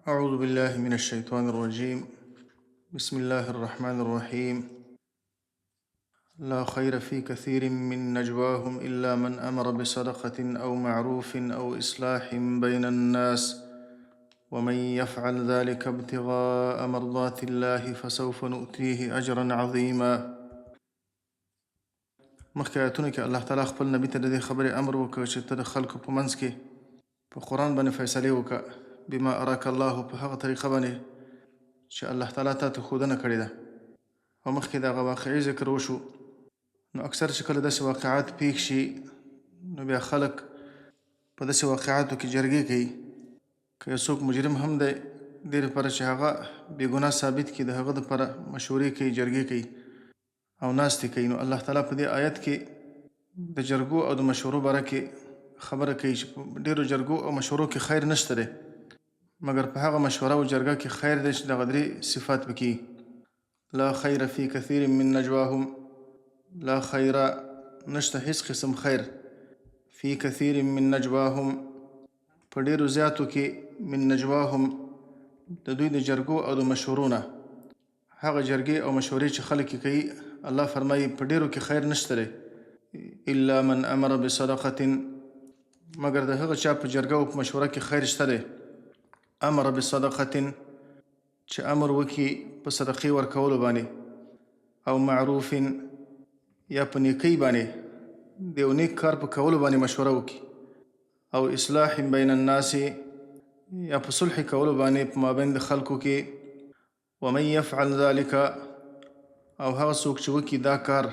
أعوذ بالله من الشيطان الرجيم. بسم الله الرحمن الرحيم. لا خير في كثير من نجواهم إلا من أمر بصدقة أو معروف أو إصلاح بين الناس ومن يفعل ذلك ابتغاء مرضات الله فسوف نؤتيه أجرا عظيما. مخکې آیتونو کې الله تعالی خپل نبي ته د دې خبرې امر وکړ چې ته د خلکو په منځ کې په قرآن باندې فیصلې وکړه بما اراک الله، په هغه طریقه باندې چې الله تعالی تا ته ښودنه کړې ده. او مخکې د هغه واقعي ذکر وشو. نو اکثر چې کله داسې واقعات پیښ شي نو بیا خلک په داسې واقعاتو کې جرګې کوي. که یو څوک مجرم هم دی دې لپاره چې هغه بې ګناه ثابت کړي، د هغه دپاره مشورې کوي، جرګې کوي او ناستې کوي. نو الله تعالی په دې آیت کې د جرګو او د مشورو باره کې خبره کوي چې په ډېرو جرګو او مشورو کې خیر نشته دی، مګر په هغه مشوره او جرګه کې خیر دی چې دغه درې صفات پکې: لا خیر فی کثیر من نجواهم، لا خیر نشته هیڅ قسم خیر، فی کثیر من نجواهم په ډېرو زیاتو کې، من نجواهم د دوی د جرګو او د مشورو نه. هغه جرګې او مشورې چې خلک یې کوي، الله فرمایي په ډېرو کې خیر نشته دی. الا من امر بصدقة، مګر د هغه چا په جرګه او په مشوره کې خیر شته دی. امر بصدقة چې امر وکړي په صدقې ورکولو باندې، او معروف یا په نیکۍ باندې د یو نیک کار په کولو باندې مشوره وکړي، او اصلاح بین الناس یا په صلح کولو باندې په مابین د خلکو کې. ومن يفعل ذلك، او هغه څوک چې وکړي دا کار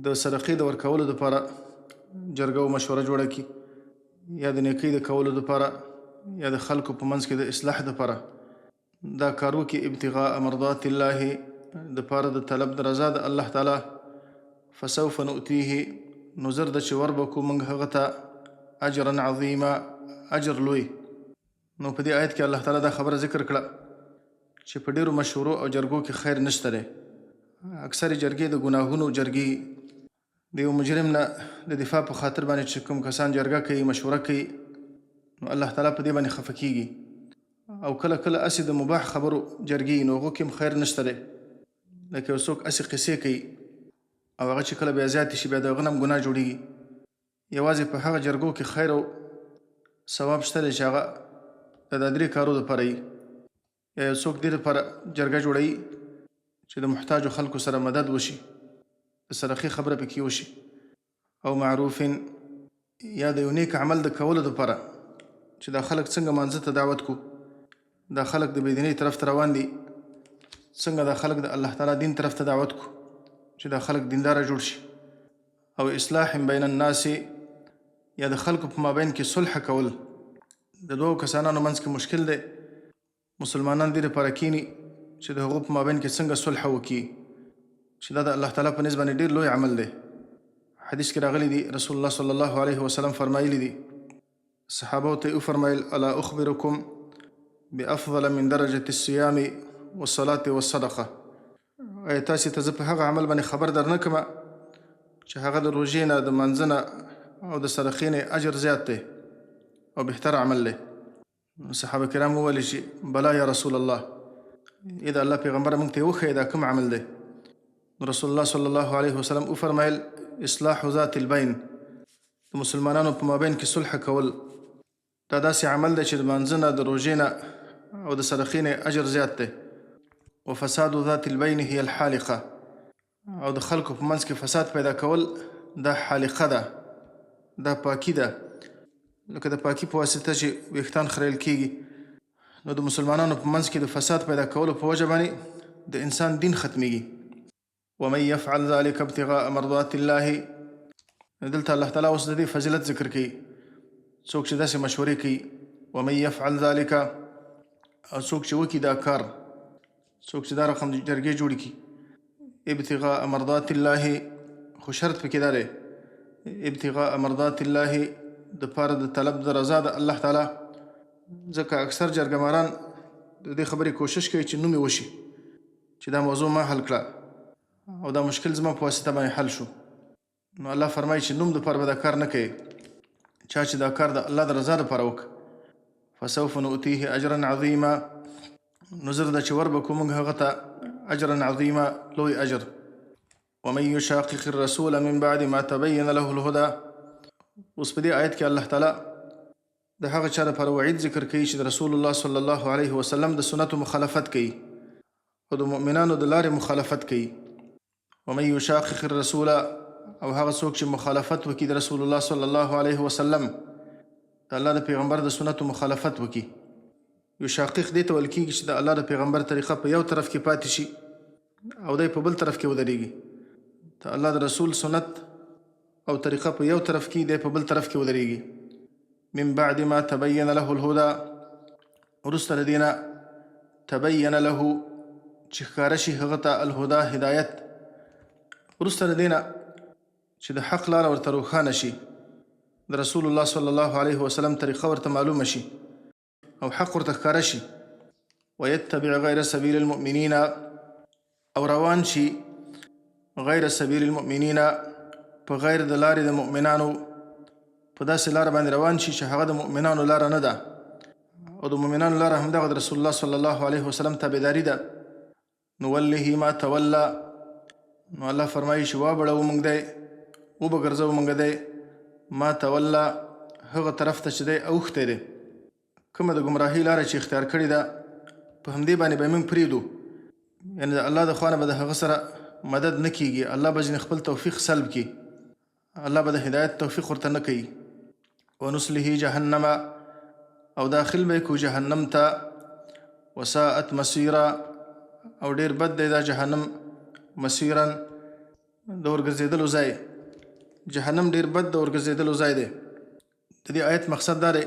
د صدقې د ورکولو دپاره جرګه او مشوره جوړه کړي، یا د نیکۍ د کولو دپاره، یا د خلکو په منځ کې د اصلاح دپاره دا کار وکړي، ابتغاء مرضات الله، دپاره د طلب د رضا د الله تعالی، فسوف نؤتیه، نو زر ده چې وربکو موږ هغه ته اجرا عظیما، اجر لوی. نو په دې آیت کې الله تعالی دا خبره ذکر کړه چې په ډېرو مشورو او جرګو کې خیر نشته دی. اکثر جرګې د ګناهونو جرګې، د یو مجرم نه د دفاع په خاطر باندې چې کوم کسان جرګه کوي، مشوره کوي، نو الله تعالی په دې باندې خفه کېږي. او کله کله اسې د مباح خبرو جرګې، نو هغو کې هم خیر نشته دی. لکه یو څوک اسې قصې کوي او هغه چې کله بیا زیاتې شي بیا د هغه نه هم ګناه جوړېږي. یوازې په هغه جرګو کې خیر او ثواب شته دی چې هغه د دا درې کارو دپاره وي. یا یو څوک دې دپاره جرګه جوړوي چې د محتاجو خلکو سره مدد وشي، د صدقې خبره پکې وشي، او معروف یا د یو نیک عمل د کولو دپاره چې دا خلک څنګه مانځه ته دعوت کو، دا خلک د بېدینۍ طرف ته روان دي، څنګه دا خلک د الله تعالی دین طرف ته دعوت کو چې دا خلک دینداره جوړ شي. او اصلاح بین الناس، یا د خلکو په مابین کې صلح کول. د دوو کسانانو منځ کې مشکل دی، مسلمانان دې لپاره کینی چې د هغو په مابین کې څنګه صلح وکړي، چې دا د الله تعالی په نسبت باندې ډېر لوی عمل دی. حدیث کې راغلی دی، رسول الله صلی الله علیه وسلم فرمایلی دي، صحابو ته یې وفرمایل: الا اخبرکم بافضل من درجة الصيام والصلاة والصدقه، ایا تاسې ته زه په هغه عمل باندې خبر در نه کړمه چې هغه د روژې نه، د مانځه نه او د صدقې نه اجر زیات دی او بهتر عمل دی؟ صحابه کرام وویل چې بلا یا رسول الله، ای د الله پیغمبره موږ ته یې وښیه دا کوم عمل دی؟ رسول الله صلی الله علیه وسلم وفرمایل: اصلاح ذات البین، د مسلمانانو په مابین کې صلح کول. دا داسې عمل دی چې د مانځه نه، د روژې نه او د صدقې نه اجر زیات دی. وفساد ذات البین هي الحالقه، او د خلکو په منځ کې فساد پیدا کول دا حالقه ده، دا پاکی ده. لکه د پاکی په واسطه چې ویښتان خریل کېږي، نو د مسلمانانو په منځ کې د فساد پیدا کولو په وجه باندې د انسان دین ختمیږي. ومن يفعل ذلك ابتغاء مرضات الله، دلته الله تعالی اوس د دې فضیلت ذکر کوي. څوک چې داسې مشورې کوي، ومن يفعل ذلك، او څوک چې وکړي دا کار، څوک چې دا رقم جرګې جوړې کړي، ابتغاء مرضات الله، خو شرط پکې دا دی، ابتغاء مرضات الله، د پاره د طلب د رضا د الله تعالی. ځکه اکثر جرګماران د دې خبرې کوشش کوي چې نوم یې وشي، چې دا موضوع ما حل کړه او دا مشکل زما په واسطه باندې حل شو. نو الله فرمایي چې نوم دپاره به دا کار نه کوي. چا چې دا کار د الله د رضا دپاره وکړه، فسوف نؤتيه اجرا عظیما. نو زر ده چې وربکو موږ هغه ته اجرا عظیما، لوی اجر. ومن یشاقق الرسول من بعد ما تبین له الهدى. اوس په دې آیت کې الله تعالی د هغه چا لپاره وعید ذکر کوي چې د رسول الله صلی الله علیه وسلم د سنتو مخالفت کوي او د مؤمنانو د لارې مخالفت کوي. ومن یشاقق الرسول، او هغه څوک چې مخالفت وکړي د رسول الله صلی الله علیه وسلم، د الله د پیغمبر د سنتو مخالفت وکړي. یشاقق دې ته ویل کېږي چې د الله د پیغمبر طریقه په یو طرف کې پاتې شي او دی په بل طرف کې ودرېږي. د الله د رسول سنت او طریقه په یو طرف کې، دی په بل طرف کې ودرېږي. من بعد ما تبین له الهدى، وروسته له دې نه تبین له چې ښکاره شي هغه ته الهدى هدایت، وروسته له دې نه چې د حق لاره ورته روښانه شي، د رسول الله صلی الله علیه وسلم طریقه ورته معلومه شي او حق ورته ښکاره شي. ویتبع غیر سبیل المؤمنین، او روان شي غیر سبیل المؤمنین، په غیر د لارې د مؤمنانو، په داسې لاره باندې روان شي چې هغه د مؤمنانو لاره نه ده، او د مؤمنانو لاره همدغه د رسول الله صلی الله علیه وسلم تابعداري ده. نوله ما تولی، نو الله فرمایي چې وابړو موږ دی، وبګرځو موږ دی ما تولی، هغه طرف ته چې دی اوښتی دی. کومه د ګمراهۍ لاره چې اختیار کړې ده په همدې باندې به موږ پرېږدو، یعنې د الله د خوا نه به د هغه سره مدد نه کېږي. الله به ځینې خپل توفیق سلب کړي، الله به د هدایت توفیق ورته نه کوي. ونصله جهنم، او داخل به کو جهنم ته. وساءت مصیرا، او ډیر بد دی دا جهنم. مصیرا د ورګرځېدلو ځای، جهنم ډیر بد د ورګرځېدلو ځای دی. د دې آیت مقصد دا دی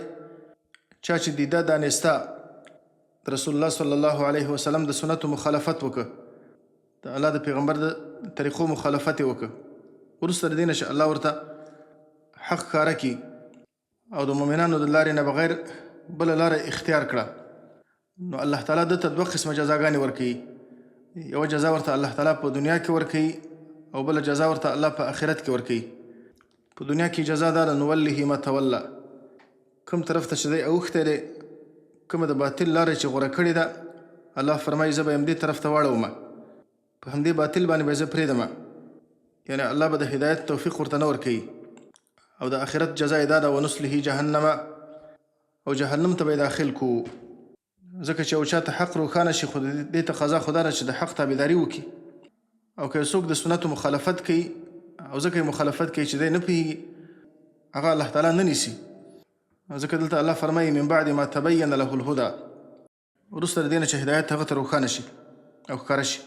چا چې دیده دانسته د رسول الله صلی الله علیه وسلم د سنتو مخالفت وکړه، د الله د پیغمبر د طریقو مخالفت یې وکړه، وروسته د دې نه چې الله ورته حق ښکاره کړي او د مؤمنانو د لارې نه بغیر بله لاره اختیار کړه، نو الله تعالی دته دوه قسمه جزاګانې ورکوي. یوه جزا ورته الله تعالی په دنیا کې ورکوي او بله جزا ورته الله په آخرت کې ورکوي. په دنیا کې جزا دا ده نوله ما تولی، کوم طرف ته چې دی اوښتی دی، کومه د باطل لاره چې غوره کړې ده، الله فرمایي زه به یې همدې طرف ته واړوم، په همدې باطل باندې به یې زه پرېږدم. یعنې الله به د هدایت توفیق ورته نه ورکوي. او د آخرت جزا یې دا ده ونصله جهنم، او جهنم ته به یې داخل کو. ځکه چې یو چا ته حق روښانه شي، خو دې تقاضا خو دا ده چې د حق تابعداري وکړي. او که څوک د سنتو مخالفت کوي، او ځکه یې مخالفت کوي چې دی نه پوهېږي، هغه الله تعالی نه نیسي. ځکه دلته الله فرمایي من بعد ما تبین له الهدى، وروسته د دې نه چې هدایت هغه ته روښانه شي او ښکاره شي.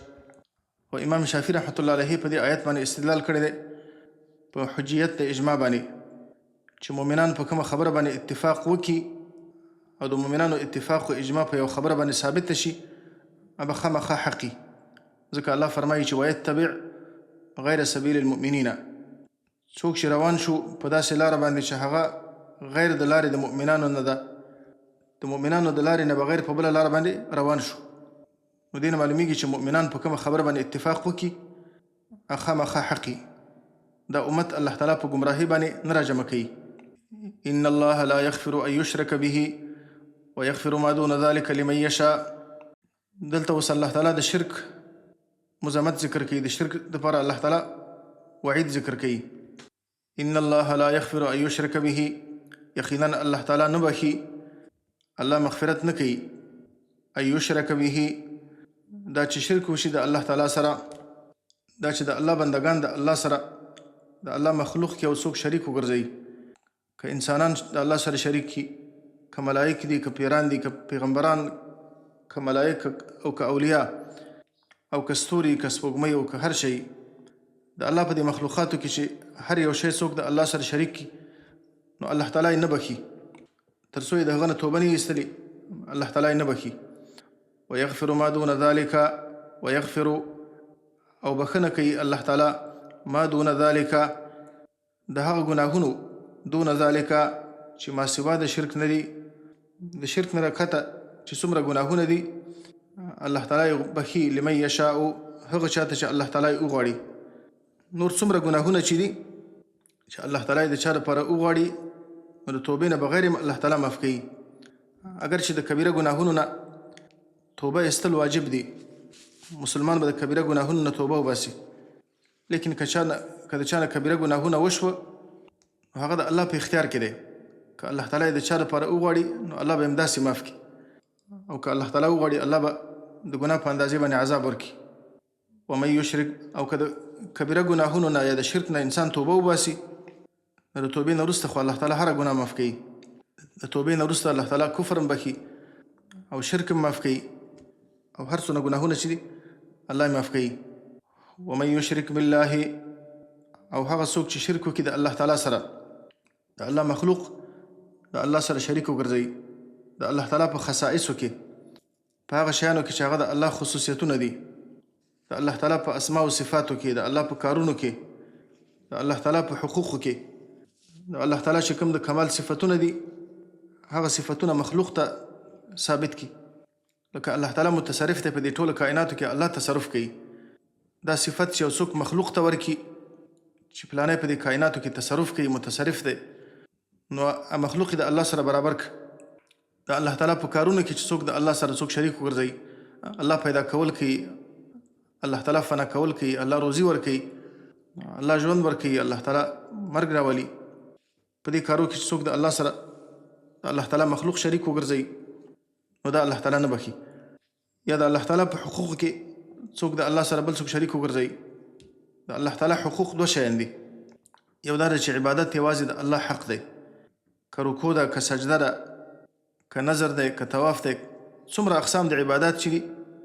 او امام شافعي رحمت الله علیه په دې آیت باندې استدلال کړی دی په حجیت د اجماع باندې، چې مؤمنان په کومه خبره باندې اتفاق وکړي او د مؤمنانو اتفاق او اجماع په یو خبره باندې ثابت شي، هغه خامخا حقي. ځکه الله فرمایي چې ویتبع غیر سبیل المؤمنین، څوک چې روان شو په داسې لاره باندې چې هغه غیر د لارې د مؤمنانو نه ده، د مؤمنانو د لارې نه بغیر په بله لاره باندې روان شو، نو دې نه معلومیږي چې مؤمنان په کومه خبره باندې اتفاق وکړي هغه خامخا حقي. دا امت الله تعالی په ګمراهۍ باندې نه راجمع کوي. ان الله لا یغفر ان یشرک به ویغفر ما دون ذلك لمن یشاء. دلته اوس الله تعالی د شرک مذمت ذکر کوي، د شرک دپاره الله تعالی وعید ذکر کوي. ان الله لا یغفر ان یشرک به، یقینا الله تعالی نه بخي، الله مغفرت نه کوي. ان یشرک به، دا چې شرک وشي د الله تعالی سره، دا چې د الله بندگان د الله سره، د الله مخلوق کې او څوک شریک وګرځوي، که انسانان د الله سره شریک کي، که ملائک دي، که پیران دي، که پیغمبران، که ملائک او که اولیاء، او که ستوري، که سپوږمۍ، او که هر شی د الله په دې مخلوقاتو کې چې هر یو شی څوک د الله سره شریک کي، نو الله تعالی یې نه بخي تر څو یې د هغه نه توبه نه ایستلې، الله تعالی یې نه بخي. ویغفر ما دون ذلك، ویغفر او بخنه کوي الله تعالی ما دون ذلك، د هغه ګناهونو، دون ذلك چې ما سوا د شرک نه دي، د شرک نه راکته چې څومره ګناهونه دي، الله تعالی بخي لمن یشاء، هغه چاته چې الله تعالی وغواړي. نور څومره ګناهونه چې دي چې الله تعالی د چا لپاره وغواړي، نو د توبې نه بغیر الله تعالی معاف کوي. اگر چې د کبیره ګناهونو نه توبه ایستل واجب دي، مسلمان به د کبیره ګناهونو نه توبه وباسي. لیکن که د چا نه کبیره ګناهونه وشوه هغه د الله په اختیار کې دی. که الله تعالی د چا لپاره وغواړي نو الله به همداسې معاف کړي، او که الله تعالی وغواړي الله به د ګناه په اندازې باندې عذاب ورکړي. ومن یشرک، او که د کبیره ګناهونو نه یا د شرک نه انسان توبه وباسي نو د توبې نه وروسته خو الله تعالی هره ګناه معاف کوي. د توبې نه وروسته الله تعالی کفر هم بخي او شرک هم معاف کوي، او هر څونه ګناهونه چې دي الله معاف کوي. ومن یشرک بالله، او هغه څوک چې شرک وکړي د الله تعالی سره، د الله مخلوق د الله سره شریک وګرځوي، د الله تعالی په خصائصو کې، په هغه شیانو کې چې هغه د الله خصوصیتونه دي، د الله تعالی په اسماء او صفاتو کې، د الله په کارونو کې، د الله تعالی په حقوقو کې، د الله تعالی چې کوم د کمال صفتونه دي هغه صفتونه مخلوق ته ثابت کی. لکه الله تعالی متصرف دی په دې ټولو کائناتو کې، الله تصرف کوي. دا صفت چې یو څوک مخلوق ته ورکي چې پلانې په دې کائناتو کې تصرف کوي، متصرف دی، نو مخلوق د الله سره برابر ک. د الله تعالی په کارونو کې چې څوک د الله سره څوک شریک وګرځي، الله پیدا کول کوي، الله تعالی فنا کول کوي، الله روزي ورکوي، الله ژوند ورکوي، الله تعالی مرګ راولي. په دې کارو کې چې څوک د الله سره د الله تعالی مخلوق شریک وګرځي نو دا الله تعالی نه بخي. یا د الله تعالی په حقوق کې څوک د الله سره بل څوک شریک وګرځي. د الله تعالی حقوق دوه شیان دي. یو دا چې عبادت یوازې د الله حق دی، که رکوع ده، که سجده ده، که نظر دی، که طواف دی، څومره اقسام د عبادات چې دي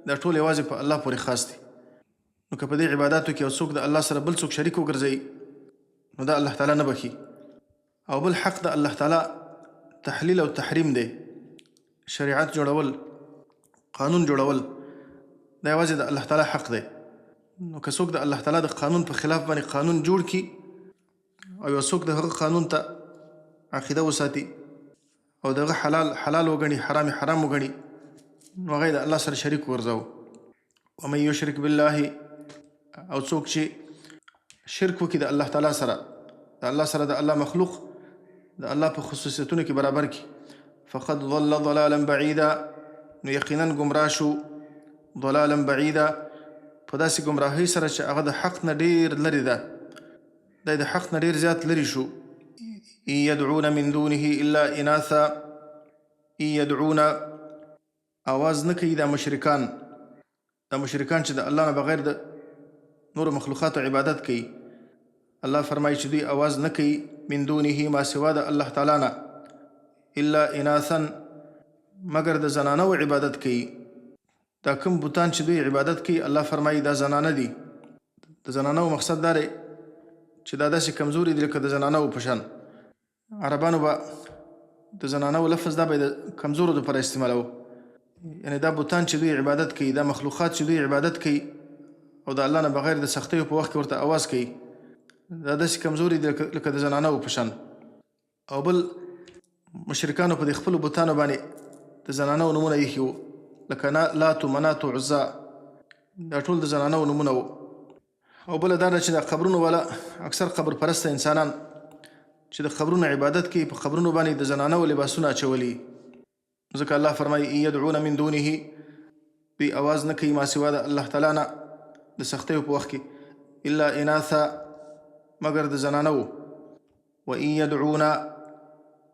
دا ټول یوازې په الله پورې خاص دي. نو که په دې عباداتو کې یو څوک د الله سره بل څوک شریک وګرځي نو دا الله تعالی نه بخي. او بل حق د الله تعالی تحلیل او تحریم دی، شریعت جوړول، قانون جوړول، دا یوازې د الله تعالی حق دی. نو که څوک د الله تعالی د قانون په خلاف باندې قانون جوړ کړي او یو څوک د هغه قانون ته عقیده وساتي او دغه حلال حلال وګڼي، حرام حرام وګڼي، نو هغه د الله سره شریک ورځو. ومن یشرک بالله، او څوک چې شرک وکړي د الله تعالی سره، د الله سره د الله مخلوق د الله په خصوصیتونو کې برابر کړي، فقد ضل ضلالا بعیدا، نو یقینا ګمراه شو ضلالا بعیدا، په داسې ګمراهۍ سره چې هغه د حق نه ډېر لرې ده، دی د حق نه ډېر زیات لرې شو. ان یدعون من دونه الا اناثا، ان یدعون آواز نه کوي دا مشرکان چې د الله نه بغیر د نور مخلوقاتو عبادت کوي. الله فرمایي چې دوی آواز نه کوي من دونه ما سوا د الله تعالی نه، الا اناثا مگر د زنانو عبادت کوي. دا کوم بوتان چې دوی عبادت کوي الله فرمایي دا زنانه دي. د زنانو مقصد دا دی چې دا داسې کمزوري دي لکه د زنانو په شان. عربانو به د زنانو لفظ دا به د کمزورو دپاره استعمالوه، یعنی دا بوتان چې دوی عبادت کوي، دا مخلوقات چې دوی عبادت کوي او د الله نه بغیر د سختیو په وخت کې ورته آواز کوي، دا داسې کمزوري دي لکه د زنانو په شان. او بل مشرکانو په دې خپلو بوتانو باندې د زنانو نومونه ایښي وو، لکه لات و منات و عزا، دا ټول د زنانو نومونه وو. او بله دا ده چې د قبرونو والا اکثر قبر پرسته انسانان چې د قبرونو عبادت کوي په قبرونو باندې د زنانو لباسونه اچولي. ځکه الله فرمایي ان یدعون من دونه، دوی آواز نه کوي ما سوا د الله تعالی نه د سختیو په وخت کې، الا اناثا مگر د زنانو، و ان یدعون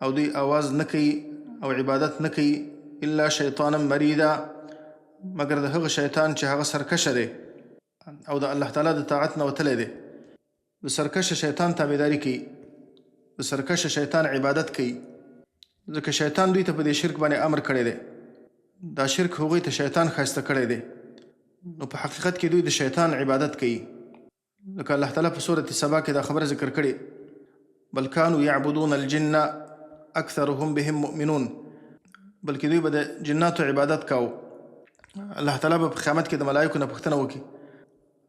او دوی آواز نه کوي او عبادت نه کوي الا شیطانا مریدا مگر د هغه شیطان چې هغه سرکشه دی او د الله تعالی د طاعت نه وتلی دی. د سرکشه شیطان تابعداري کوي، د سرکشه شیطان عبادت کوي، ځکه شیطان دوی ته په دې شرک باندې امر کړی دی. دا شرک هغوی ته شیطان ښایسته کړی دی، نو په حقیقت کې دوی د شیطان عبادت کوي. لکه الله تعالی په سورة سبا کې دا خبره ذکر کړې، بل کانوا یعبدون الجن اکثرهم بهم مؤمنون، بلکې دوی به د جناتو عبادت کاو. الله تعالی به په قیامت کې د ملایکو نه پوښتنه وکړي،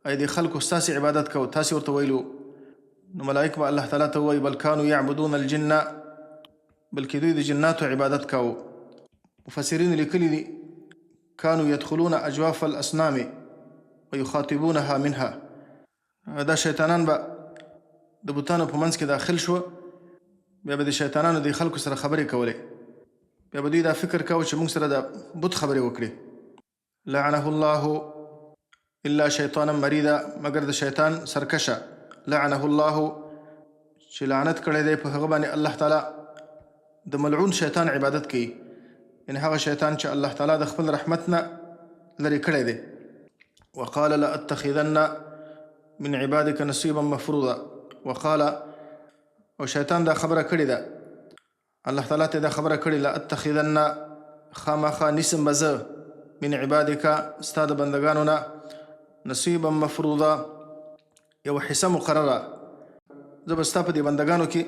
ای دې خلکو ستاسې عبادت کوو، تاسې ورته ویلو؟ نو ملایک به الله تعالی ته ووایي بل کانوا یعبدون الجن، بلکې دوی د جناتو عبادت کاو. مفسرین لیکلي دي کانوا یدخلون اجواف الاصنام ویخاطبونها منها، دا شیطانان به د بوتانو په منځ کې داخل شو، بیا به د شیطانانو د خلکو سره خبرې کولې، بیا به دوی دا فکر کاوه چې موږ سره د بت خبرې وکړي. لعنه الله الا شیطانا مریدا، مگر د شیطان سرکشه. لعنه الله چې لعنت کړی دی په هغه باندې الله تعالی د ملعون شیطان عبادت کوي، یعنې هغه شیطان چې الله تعالی د خپل رحمت نه لرې کړی دی. وقال لأتخذن من عبادك نصيبا مفروضا. وقال او شیطان دا خبره کړې ده، الله تعالی ته دا خبره کړې، لأتخذن خامخا نیسم به زه من عبادك ستا د بندګانو نه نصیبا مفروضا یو حصه مقرره، زه به ستا په دې بندګانو کې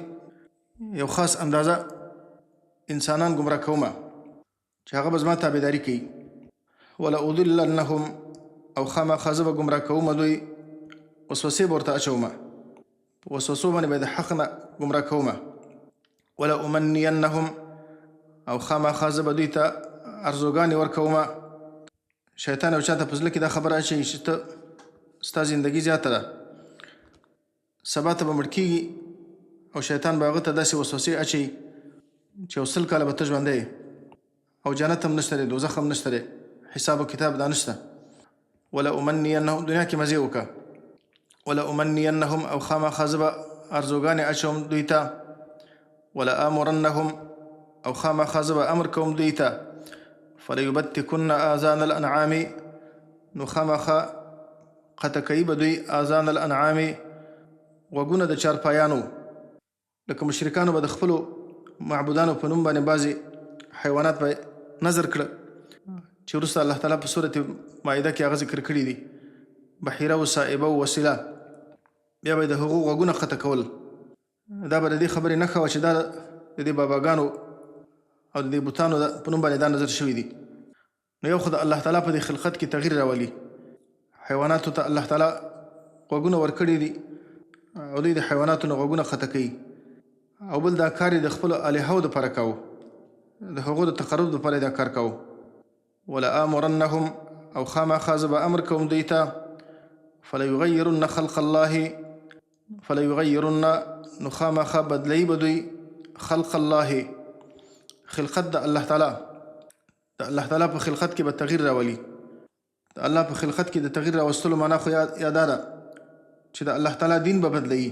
یو خاص اندازه انسانان ګمراه کومه چې هغه به زما تابعداري کوي. ولأضلنهم او خامخا زه به ګمراه کومه دوی، وسوسې به ورته اچومه، په وسوسو باندې به د حق نه ګمراه کومه. ولأمنینهم او خامخا زه به دوی ته ارزوګانې ورکومه. شیطان یو چاته په زړه کې دا خبره اچوي چې ته ستا زندګي زیاته ده، سبا ته به مړ کېږي، او شیطان به هغه ته داسې وسوسې اچوي چې یو 100 کاله به ته ژوندی او جنت هم نشته دی، دوزخ هم نشته دی، حساب و کتاب دا نشته. ولأمنینهم دنیا کې مزې وکړه. ولأمنینهم او خامخا زه به ارزوګانې اچوم دوی ته. ولآمرنهم او خامخا زه به امر کوم دوی ته. فلیبتکن آذان الانعام، نو خامخا قطع کوي به دوی آذان الانعام غوږونه د چارپایانو. لکه مشرکانو به د خپلو معبودانو په نوم باندې بعضې حیوانات به نظر کړه چې وروسته الله تعالی په سورت مائده کې هغه ذکر کړي دي، بحیره و سائبه و وسیله. بیا به د هغو غوږونه قطع کول. دا به د دې خبرې نښه وه چې دا د دې باباګانو او د دې بوتانو په نوم باندې دا نظر شوي دي. نو یو خو د الله تعالی په دې خلقت کې تغییر راولي، حیواناتو ته الله تعالی غوږونه ورکړي دي او دوی د حیواناتو نه غوږونه قطع کوي. او بل دا کار یې د خپلو الهو دپاره کوو، د هغو د تقرب دپاره یې دا کار کوو. ولآمرنهم او خامخا زه به امر کوم دوی ته. فلیغیرن خلق الله، فلیغیرن نو خامخا بدلوي به دوی خلق الله خلقت د الله تعالی. د الله تعالی په خلقت کې به تغییر راولي. د الله په خلقت کې د تغییر راوستلو معنا خو یادا ده چې د الله تعالی دین به بدلوي،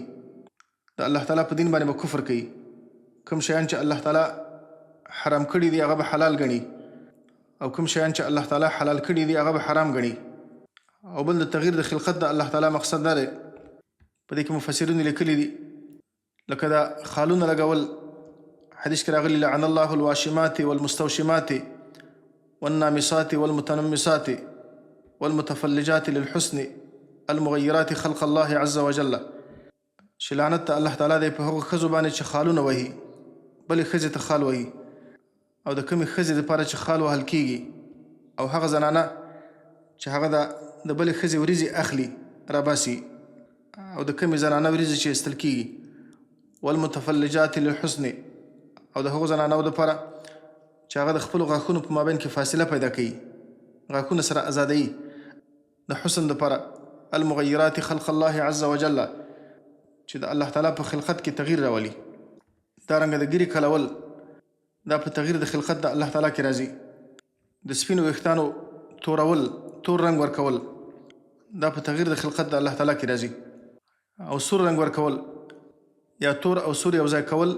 د الله تعالی په دین باندې به کفر کوي. کوم شیان چې الله تعالی حرام کړي دي هغه به حلال ګڼي، او کوم شیان چې الله تعالی حلال کړي دي هغه به حرام ګڼي. او بل د تغییر د خلقت د الله تعالی مقصد دا دی، په دې کې مفسرین لیکلي دي لکه دا خالونه لګول. حدیث کې راغلي لعن الله الواشمات والمستوشمات والنامصات والمتنمصات والمتفلجات للحسن المغيرات خلق الله عز وجل. چې لعنت الله تعالی دی په هغو ښځو باندې چې خالونه وهي، بلې ښځې ته خال وهي، او د کومې ښځې دپاره چې خال وهل کېږي، او هغه زنانه چې هغه د بلې ښځې وریځې اخلي راباسي، او د کومې زنانه وریځې چې ایستل کېږي. والمتفلجات للحسن، او د هغو زنانو دپاره چې هغه د خپلو غاښونو په مابین کې فاصله پیدا کوي، غاښونه سره ازادوي د حسن دپاره. المغیرات خلق الله عز وجل، چې د الله تعالی په خلقت کې تغییر راولي. دارنګه د ګیرې کلول دا په تغییر د خلقت د الله تعالی کې راځي. د سپینو ویښتانو تورول، تور رنګ ورکول، دا په تغییر د خلقت د الله تعالی کې راځي. او سور رنګ ورکول یا تور او سور یو ځای کول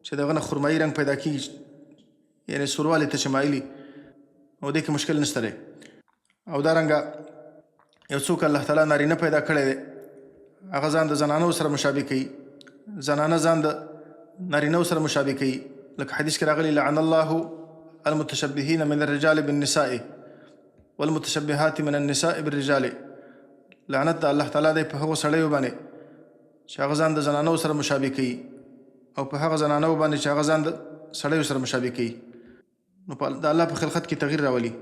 چې دغه نه خرمایي رنګ پیدا کېږي، یعنې سوروالي ته چې مایلي، او دې کې مشکل نشته دی. او دارنګه یو څوک الله تعالی نارینه پیدا کړی دی، هغه ځان د زنانو سره مشابه کوي، زنانه ځان د نارینهو سره مشابه کوي. لکه حدیث کې راغلي لعن الله المتشبهین من الرجال بالنساء والمتشبهات من النساء بالرجال. لعنت د الله تعالی دی په هغو سړیو باندې چې هغه ځان د زنانو سره مشابه کوي، او په هغه زنانو باندې چې هغه ځان د سړیو سره مشابه کوي. نو د الله په خلقت کې تغییر راولي.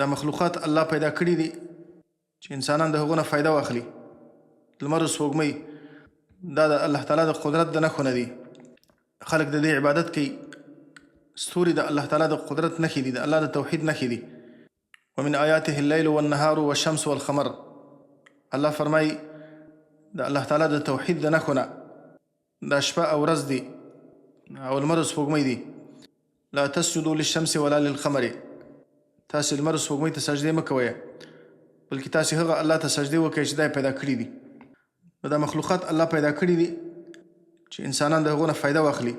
دا مخلوقات الله پیدا کړي دي چې انسانان د هغو نه فایده واخلي. لمر او سپوږمۍ دا د الله تعالی د قدرت د نښو نه دي، خلک د دې عبادت کوي. ستوري د الله تعالی د قدرت نښې دي، د الله د توحید نښې دي. ومن آیاته الليل والنهار والشمس والقمر. الله فرمایي د الله تعالی د توحید د نښو نه دا شپه او ورځ دي، او لمر او سپوږمۍ دي. لا تسجدوا للشمس ولا للقمر، تاسې لمر سپوږمۍ ته سجدې مه کوئ، بلکې تاسې هغه الله ته سجدې وکړئ چې دا یې پیدا کړي دي. نو دا مخلوقات الله پیدا کړي دي چې انسانان د هغو نه فایده واخلي.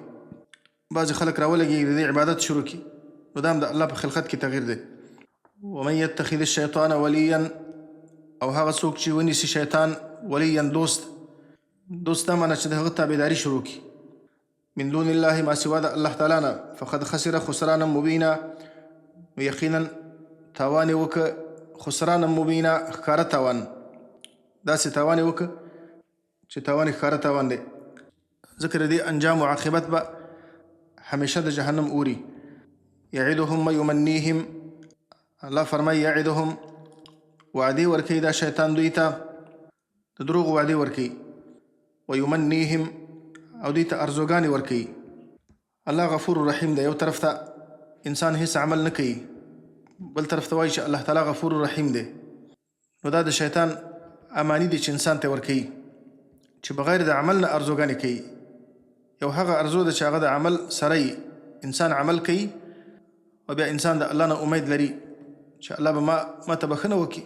بعضې خلک راولګي د دې عبادت شروع کړي، نو دا هم د الله په خلقت کې تغییر دی. ومن یتخذ الشیطان ولیا، او هغه څوک چې ونیسي شیطان ولیا دوست دا معنی چې د هغه تابعداري شروع کړي، من دون الله ما سوا د الله تعالی نه، فقد خسر خسرانا مبینا، نو یقینا تاوان یې وکړه، خسرانا مبینا ښکاره تاوان، داسې تاوان یې وکړه چې تاوان یې ښکاره تاوان دی. ځکه د دې انجام و عاقبت به همیشه د جهنم اوري. یعدهم ویمنیهم، الله فرمایي یعدهم، وعدې ورکوي دا شیطان دوی ته، د دروغو وعدې ورکوي. ویمنیهم، او دوی ته ارزوګانې ورکوي. الله غفور رحیم دی. یو طرف ته انسان هیڅ عمل نه کوي، بل طرف ته وایي چې الله تعالی غفور رحیم دی. نو دا د شیطان امانی دی چې انسان ته ورکوي چې بغیر د عمل نه ارزوګانې کوي. یو هغه ارزو ده چې هغه د عمل سره انسان عمل کوي، او بیا انسان د الله نه امید لري چې الله به ما ته بښنه وکړي،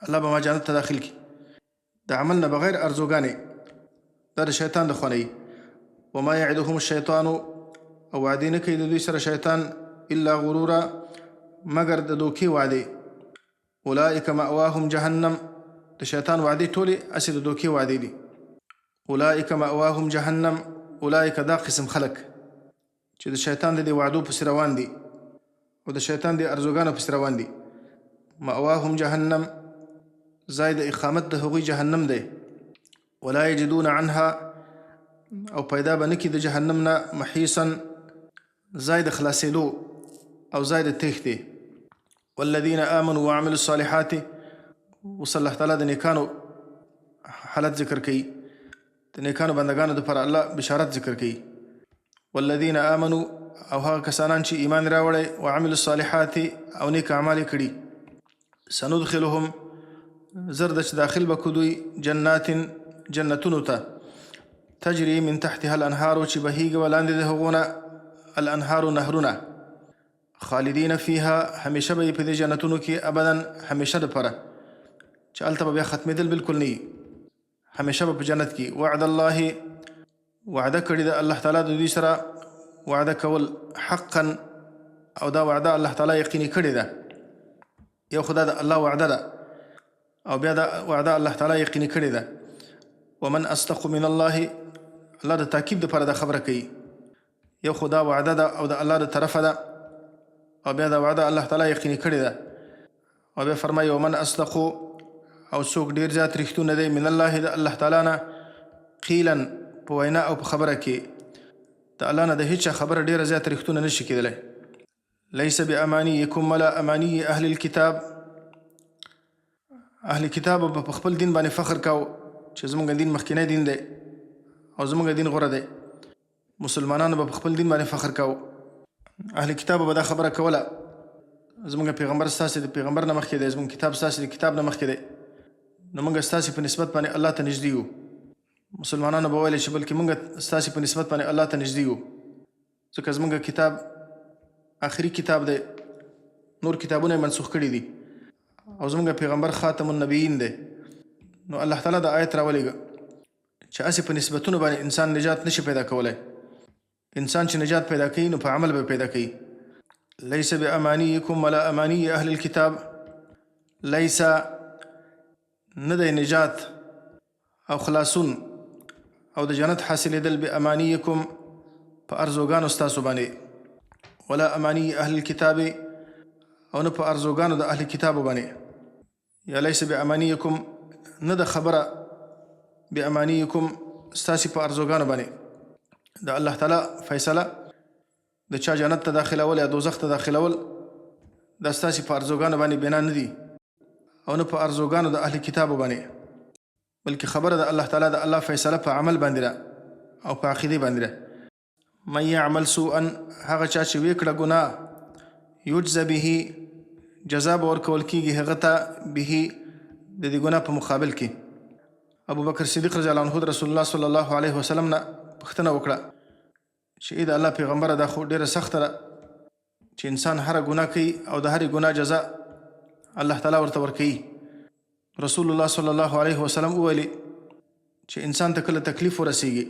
الله به ما جنت ته داخل کړي. د عمل نه بغیر ارزوګانې دا د شیطان د خونې. وما یعدهم الشیطان، او وعدې نه کوي د دوی سره شیطان الا غرورا، مگر د دوکې وعدې. اولئک مأواهم جهنم، د شیطان وعدې ټولې اسې د دوکې وعدې دي. اولئک مأواهم جهنم، اولئک دا قسم خلق چې د شیطان د دې وعدو پسې روان دي او د شیطان د ارزوګانو پسې روان دي. مأواهم جهنم، ځای د اقامت د هغوی جهنم دی. ولا یجدون عنها، او پیدا به نه کړي د جهنم نه محیصا، ځای د خلاصېدو او ځای د تېښتې. والذین آمنوا وعملوا الصالحات، اوس الله تعالی د نیکانو حالت ذکر کوي، د نیکانو بندگانو دپاره الله بشارت ذکر کوي. والذین آمنوا، او هغه کسانان چې ایمان راوړی، وعملوا الصالحات، او نیک اعمال یې کړي. سندخلهم، زر ده چې داخل به کړو دوی جنات، جنتونو ته، تجري من تحتها الانهار، چې بهیږي ولاندې د هغو نه الانهار نهرونه، خالدین فیها، همیشه به یې په دې جنتونو کې ابدا، همیشه دپاره، چې هلته به بیا ختمېدل بالکل نه وي، همیشه به په جنت کې. وعد الله، وعده کړې ده الله تعالی د دوی سره، وعده کول حقا، او دا وعده الله تعالی یقیني کړې ده. یو خدا د الله وعده ده، او بیا دا وعده الله تعالی یقیني کړې ده. ومن اصدق من الله، الله د تاکید دپاره دا خبره کوي. یو خدا وعده ده او د الله د طرفه ده، او بیا دا وعده الله تعالی یقیني کړې ده. او بیا فرمایي ومن اصدق، او څوک ډېر زیات رښتونه دی من الله، د الله تعالی نه، قیلا په وینا او په خبره کې. د الله نه د هیچ خبره ډېره زیات رښتونه نشي کېدلی. لیس بامانیکم ولا امانی اهل الکتاب، اهل کتاب به په خپل دین باندې فخر کاو چې زموږ دین مخکینی دین دی او زموږ دین غوره دی. مسلمانانو به په خپل دین باندې فخر کاو. اهل کتاب به دا خبره کوله زموږ پیغمبر ستاسې د پیغمبر نه مخکې دی، زموږ کتاب ستاسې د کتاب نه مخکې دی، نو موږ ستاسې په نسبت باندې الله ته نږدې یو. مسلمانانو به ویلی چې بلکې موږ ستاسې په نسبت باندې الله ته نږدې یو، ځکه زموږ کتاب آخري کتاب دی، نور کتابونه یې منسوخ کړي دي، او زموږ پیغمبر خاتم النبیین دی. نو الله تعالی دا آیت راولېږه چې هسې په نسبتونو باندې انسان نجات نشي پیدا کولی. انسان چې نجات پیدا کوي نو په عمل به پیدا کوي. لیس بامانیکم ولا امانی اهل الکتاب، لیس نه دی نجات او خلاصون او د جنت حاصلېدل بامانیکم په ارزوګانو ستاسو باندې، ولا امانی اهل الکتاب، او نه په ارزوګانو د اهل کتابو باندې. یا لیس بامانیکم، نه د خبره بامانیکم ستاسې په ارزوګانو باندې. د الله تعالی فیصله د چا جنت ته داخلول یا دوزخ ته داخلول دا ستاسې په ارزوګانو باندې بنا نه دي، او نه په ارزوګانو د اهل کتابو باندې، بلکې خبره د الله تعالی د الله فیصله په عمل باندې ده او په عقیدې باندې ده. من یعمل سوءا، هغه چا چې ویې کړه ګناه، یجزه به، جزا به ورکول کېږي هغه ته به، د دې ګناه په مقابل کې. ابو بکر صدیق رضی الله عنه رسول الله صلی الله علیه وسلم نه پوښتنه وکړه چې ای د الله پیغمبره دا خو ډېره سخته ده، چې انسان هره ګناه کوي او د هرې ګناه جزا الله تعالی ورته ورکوي. رسول الله صلی الله علیه وسلم وویلي چې انسان ته کله تکلیف ورسیږي،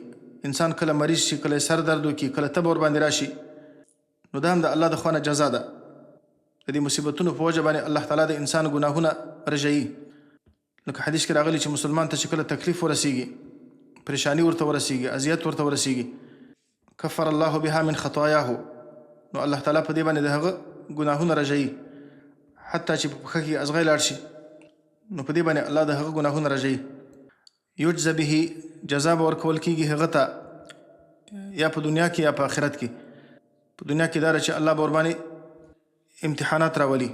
انسان کله مریض شي، کله سر درد وکړي، کله تبه ورباندې راشي، نو دا هم د الله د خوا نه جزا ده. د دې مصیبتونو په وجه باندې الله تعالی د انسان ګناهونه رژوي. لکه حدیث کې راغلي چې مسلمان ته چې کله تکلیف ورسیږي، پریشانی ورته ورسیږي، اذیت ورته ورسیږي، کفر الله بها من خطاياه، نو الله تعالی په دې باندې د هغه ګناهونه رژوي. حتی چې په پښه کې ازغی لاړ شي، نو په دې باندې الله د هغه ګناهونه رژوي. یجزا به، جزا به ورکول کېږي هغه ته، یا په دنیا کې یا په آخرت کې. په دنیا کې دا چې الله به ورباندې امتحانات راولي،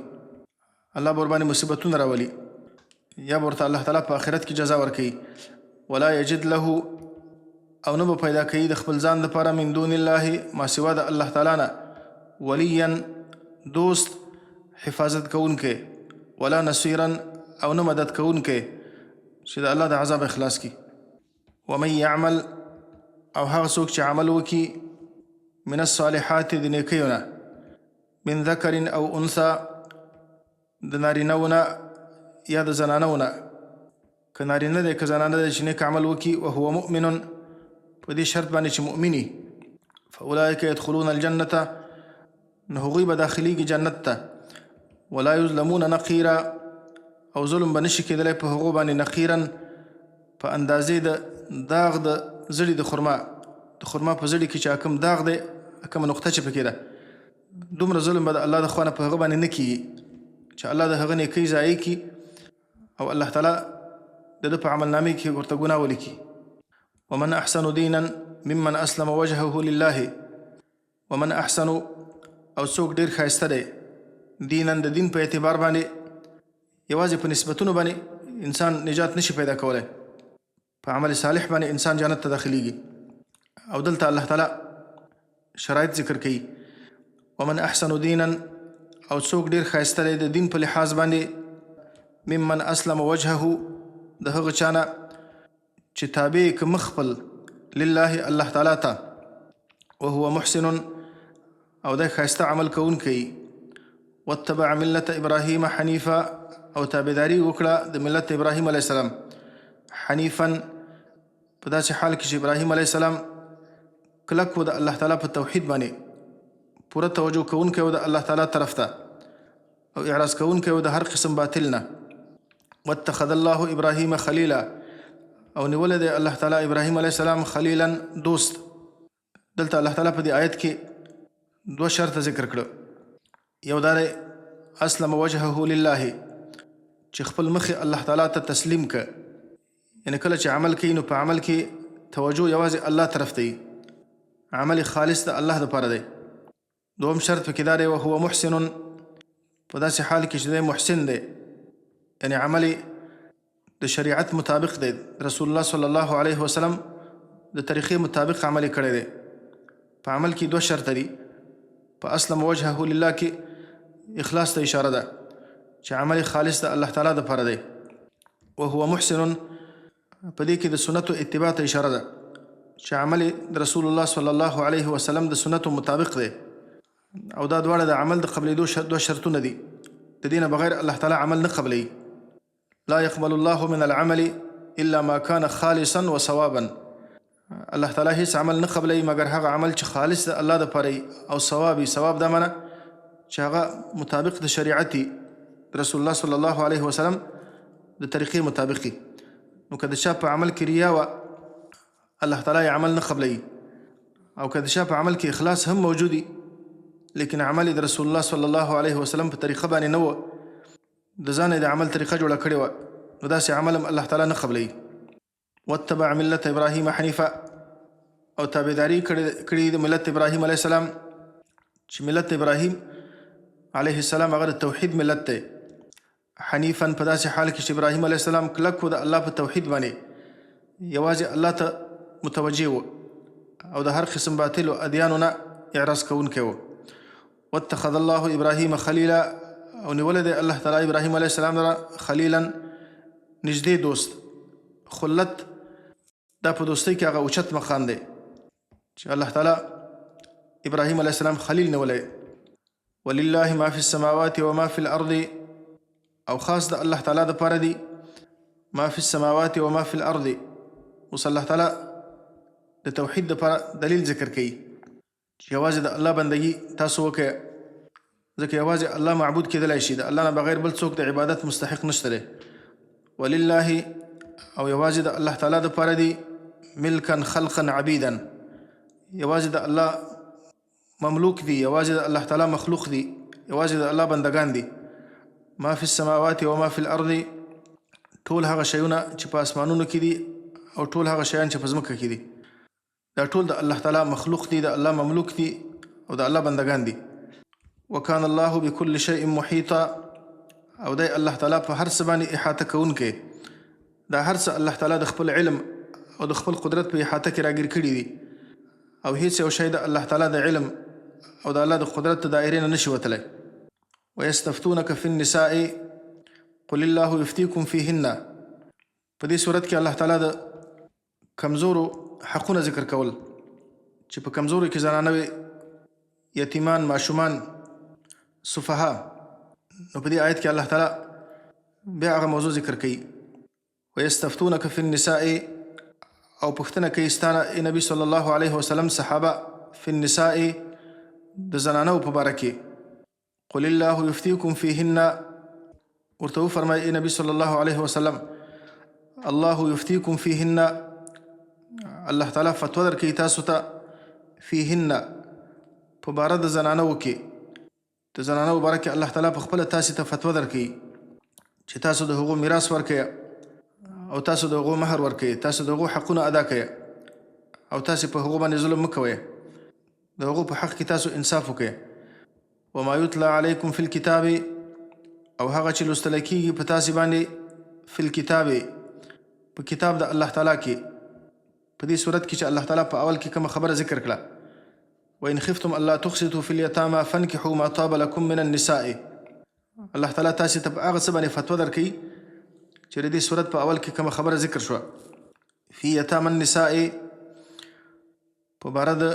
الله به ورباندې مصیبتونه راولي، یا به ورته الله تعالی په آخرت کې جزا ورکوي. ولا یجد له، او نه به پیدا کوي د خپل ځان لپاره من دون الله، ما سوا د الله تعالی نه، ولیا دوست حفاظت کوونکی، ولا نصیرا او نه مدد کوونکی چې د الله د عذاب اخلاص کی. ومن یعمل، او هغه څوک چې عمل وکي، من الصالحات د نیکیونه، من ذکر او انثى د نارینهونه یا د زنانهونه، که نارینه دی که زنانه دی چې نیک عمل وکي، وهو مؤمن، په دې شرط باندې چې مؤمني، فاولئک يدخلون الجنة، نو هغوی به داخلیږي جنت ته، ولا یظلمون نقیرا، او ظلم به نشي کېدلی په هغو باندې نقیرا، په اندازې د داغ د زړي د خرما، د خرما په زړي کې چې کوم داغ دی، کومه نقطه چې پکې ده، دومره ظلم به د الله د خوا نه په هغه باندې نه کېږي چې الله د هغه نیکۍ ضایع کړي او الله تعالی د ده په عملنامې کې ورته ګناه ولیکي. ومن احسن دینا ممن اسلم وجهه لله، ومن احسن، او څوک ډېر ښایسته دی، دینا د دین په اعتبار باندې، یوازې په نسبتونو باندې انسان نجات نشي پیدا کولی، په عمل صالح باندې انسان جنت ته داخلیږي. او دلته الله تعالی شرایط ذکر کوي. ومن احسن دینا، او څوک ډېر ښایسته دی د دین په لحاظ باندې، ممن اسلم وجهه، د هغه چانه چې تابع که مخ خپل لله الله تعالی ته، وهو محسن، او دی ښایسته عمل کوونکی، واتبع ملت ابراهیم حنیفا، او تابعداري وکړه د ملت ابراهیم علیه السلام، حنیفا په داسې حال کې چې ابراهیم علیه السلام کلک و د الله تعالی په توحید باندې، پوره توجه کوونکی و د الله تعالی طرف ته، او اعراض کوونکی و د هر قسم باطل نه. واتخذ الله ابراهیم خلیلا، او نیولی دی الله تعالی ابراهیم علیه السلام خلیلا، دوست. دلته الله تعالی په دې آیت کې دوه شرطه ذکر کړه. یو دا دی اسلم وجهه لله، چې خپل مخې الله تعالی ته تسلیم که، یعنی کله چې عمل کوي نو په عمل کې توجه یوازې الله طرف ته وي، عمل خالص د الله دپاره دی. دوم شرط پکې دا دی وهو محسن، په داسې حال کې چې دی محسن دی، یعنی عمل د شریعت مطابق دی، رسول الله صلی الله علیه وسلم د طریقې مطابق عمل کړی دی. په عمل کې دوه شرط دي. په اسلم وجهه لله کې اخلاص ته اشاره ده چې عمل خالص د الله تعالی دپاره دی. وهو محسن، په دې کې د سنتو اتباع ته اشاره ده چې عمل د رسول الله صلی الله علیه وسلم د سنتو مطابق دی. او دا دواړه د عمل د قبلېدو دوه شرطونه دي، د دې نه بغیر الله تعالی عمل نه قبلوي. لا يقبل الله من العمل الا ما كان خالصا وصوابا، الله تعالی هیڅ عمل نه قبلوي مګر هغه عمل چې خالص د الله دپاره او صوابي. صواب دا معنی چې هغه مطابق د شریعت رسول الله صلی الله علیه وسلم د طریقې مطابقي. نو که د چا په عمل کې ریا وه الله تعالی عمل نه قبلوي، او که د چا په عمل کې اخلاص هم موجودي لیکن عمل د رسول الله صلی الله علیه وسلم په طریقه باندې نه وه، د ځان د عمل طریقه جوړه کړې وه، نو داسې عمل هم الله تعالی نه قبلوي. واتبع ملت ابراهیم حنیفا، او تابعداري کړي د ملت ابراهیم علیه السلام، چې ملت ابراهیم علیه السلام هغه د توحید ملت دی. حنیفا په داسې حال کې چې ابراهیم علیه السلام کلک و د الله په توحید باندې، یوازې الله ته متوجه و، او د هر قسم باطل و ادیانو نه اعراض کوونکی و. واتخذ الله ابراهیم خلیلا، او نیولی دی الله تعالی ابراهیم علیه السلام لره خلیلا، نږدې دوست. خلت دا په دوستۍ کې هغه اوچت مقام دی چې الله تعالی ابراهیم علیه السلام خلیل نیولی. ولله ما في السماوات وما في الارض، او خاص د الله تعالی د پاره دی ما في السماوات وما في الارض. اوس الله تعالی د توحید د پاره دلیل ذکر کوي چې یوازې د الله بندگی تاسو وکړئ، ځکه یوازې الله معبود کېدلی شي، د الله نه بغیر بل څوک د عبادت مستحق نشته دی. ولله، او یوازې د الله تعالی د پاره دی ملکا خلقا عبیدا، یوازې د الله مملوک دی، یوازې د الله تعالی مخلوق دی، یوازې د الله بندگان دي. ما فی السماوات و ما فی الارض، ټول هغه شیونه چې په اسمانونو کې دي او ټول هغه شیان چې په ځمکه کې دي، دا ټول د الله تعالی مخلوق دي، د الله مملوک دي او د الله بندگان دي. وکان الله بكل شیء محیطا، او دی الله تعالی په هر څه باندې احاطه کوونکی، دا هر څه الله تعالی د خپل علم او د خپل قدرت په احاطه کې راګیر کړي دي، او هیڅ یو شی د الله تعالی د علم او د الله د قدرت د دایرې نه نشي وتلی. ويستفتونك في النساء قل الله يفتيكم فيهن، په دې صورت کې الله تعالی د کمزورو حقونه ذکر کول چې په کمزورو کې زنانه، یتیمان، ماشومان، سفها. نو په دې آیت کې الله تعالی بیا هغه موضوع ذکر کوي، ويستفتونك في النساء، او پوښتنه کوي ستانه ای نبی صلی الله علیه وسلم صحابه فی النساء د زنانو په باره کې. قل الله یفتیکم فیهن، ورته وفرمایي ای نبی صلی الله علیه وسلم الله یفتیکم فیهن، الله تعالی فتوا درکوي تاسو ته فیهن په باره د زنانو کې، د زنانو باره کې الله تعالی په خپله تاسې ته فتوا درکوي چې تاسو د هغو میراث ورکوئ او تاسو د هغو مهر ورکوئ، تاسو د هغو حقونه ادا کوئ او تاسې په هغو باندې ظلم مه کوئ، د هغو په حق کې تاسو انصاف وکئ. وما یتلی علیکم فی الکتاب، او هغه چې لوستلی کېږي په تاسې باندې فی الکتاب، په کتاب د الله تعالی کې. په دې صورت کې چې الله تعالی په اول کې کومه خبره ذکر کړه، وإن خفتم ألا تقسطوا في اليتامى فانكحوا ما طاب لكم من النساء، الله تعالی تاسې ته په هغه څه باندې فتوا درکوي چې د دې صورت په اول کې کومه خبره ذکر شوه. فی یتامى النساء، په باره د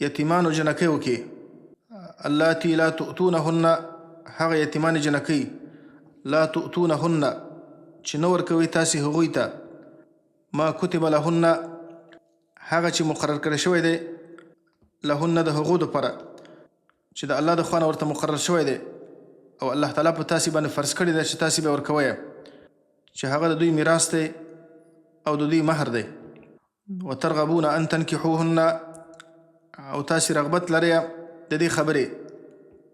یتیمانو جنکیو کې، اللاتی لا تؤتونهن، هغه یتیمان جنکی، لا تؤتونهن چې نه ورکوئ تاسې هغوی ته، ما کتب لهن، هغه چې مقرر کړی شوی دی، لهن د هغو دپاره چې د الله د خوا نه ورته مقرر شوی دی او الله تعالی په تاسې باندې فرض کړی دی چې تاسې به ورکوئ، چې هغه د دوی میراث دی او د دوی مهر دی. وترغبون ان تنکحوهن، او تاسې رغبت لرئ د دې خبرې